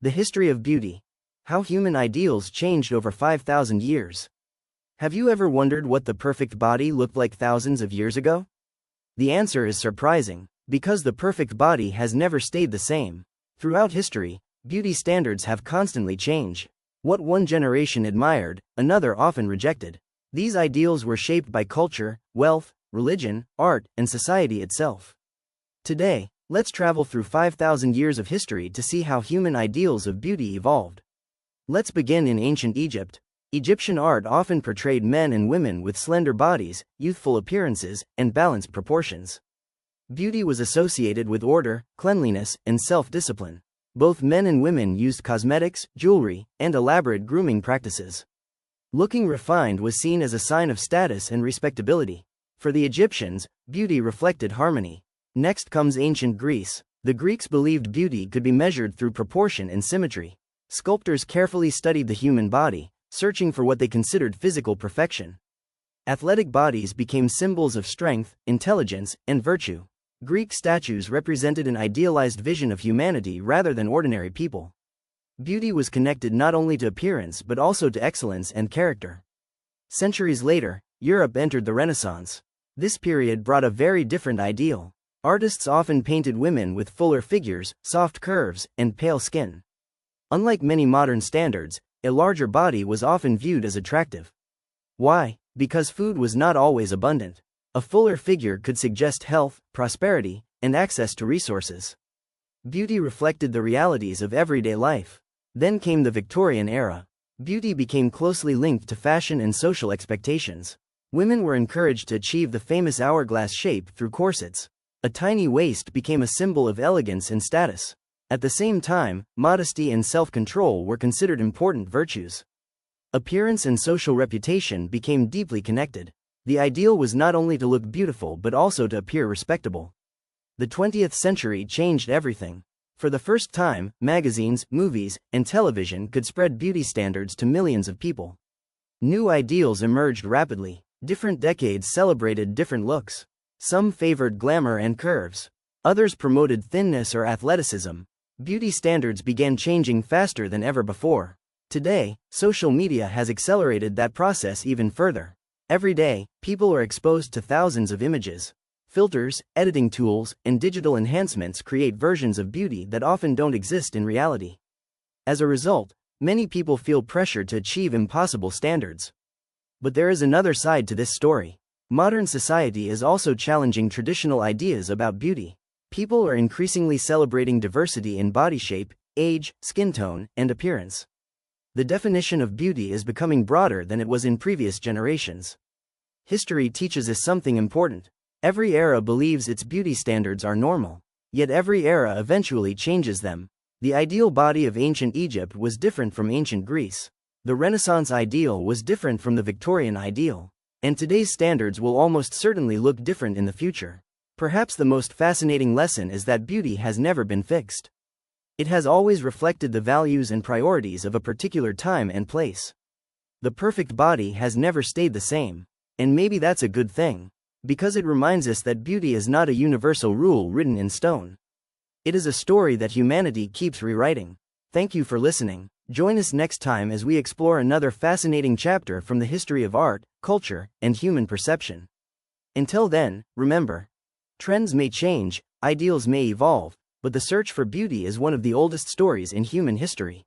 The history of beauty. How human ideals changed over 5,000 years. Have you ever wondered what the perfect body looked like thousands of years ago? The answer is surprising, because the perfect body has never stayed the same. Throughout history, beauty standards have constantly changed. What one generation admired, another often rejected. These ideals were shaped by culture, wealth, religion, art, and society itself. Today, let's travel through 5,000 years of history to see how human ideals of beauty evolved. Let's begin in ancient Egypt. Egyptian art often portrayed men and women with slender bodies, youthful appearances, and balanced proportions. Beauty was associated with order, cleanliness, and self-discipline. Both men and women used cosmetics, jewelry, and elaborate grooming practices. Looking refined was seen as a sign of status and respectability. For the Egyptians, beauty reflected harmony. Next comes ancient Greece. The Greeks believed beauty could be measured through proportion and symmetry. Sculptors carefully studied the human body, searching for what they considered physical perfection. Athletic bodies became symbols of strength, intelligence, and virtue. Greek statues represented an idealized vision of humanity rather than ordinary people. Beauty was connected not only to appearance but also to excellence and character. Centuries later, Europe entered the Renaissance. This period brought a very different ideal. Artists often painted women with fuller figures, soft curves, and pale skin. Unlike many modern standards, a larger body was often viewed as attractive. Why? Because food was not always abundant. A fuller figure could suggest health, prosperity, and access to resources. Beauty reflected the realities of everyday life. Then came the Victorian era. Beauty became closely linked to fashion and social expectations. Women were encouraged to achieve the famous hourglass shape through corsets. A tiny waist became a symbol of elegance and status. At the same time, modesty and self-control were considered important virtues. Appearance and social reputation became deeply connected. The ideal was not only to look beautiful but also to appear respectable. The 20th century changed everything. For the first time, magazines, movies, and television could spread beauty standards to millions of people. New ideals emerged rapidly. Different decades celebrated different looks. Some favored glamour and curves. Others promoted thinness or athleticism. Beauty standards began changing faster than ever before. Today, social media has accelerated that process even further. Every day, people are exposed to thousands of images. Filters, editing tools, and digital enhancements create versions of beauty that often don't exist in reality. As a result, many people feel pressured to achieve impossible standards. But there is another side to this story. Modern society is also challenging traditional ideas about beauty. People are increasingly celebrating diversity in body shape, age, skin tone, and appearance. The definition of beauty is becoming broader than it was in previous generations. History teaches us something important. Every era believes its beauty standards are normal. Yet every era eventually changes them. The ideal body of ancient Egypt was different from ancient Greece. The Renaissance ideal was different from the Victorian ideal. And today's standards will almost certainly look different in the future. Perhaps the most fascinating lesson is that beauty has never been fixed. It has always reflected the values and priorities of a particular time and place. The perfect body has never stayed the same. And maybe that's a good thing. Because it reminds us that beauty is not a universal rule written in stone. It is a story that humanity keeps rewriting. Thank you for listening. Join us next time as we explore another fascinating chapter from the history of art, culture, and human perception. Until then, remember, trends may change, ideals may evolve, but the search for beauty is one of the oldest stories in human history.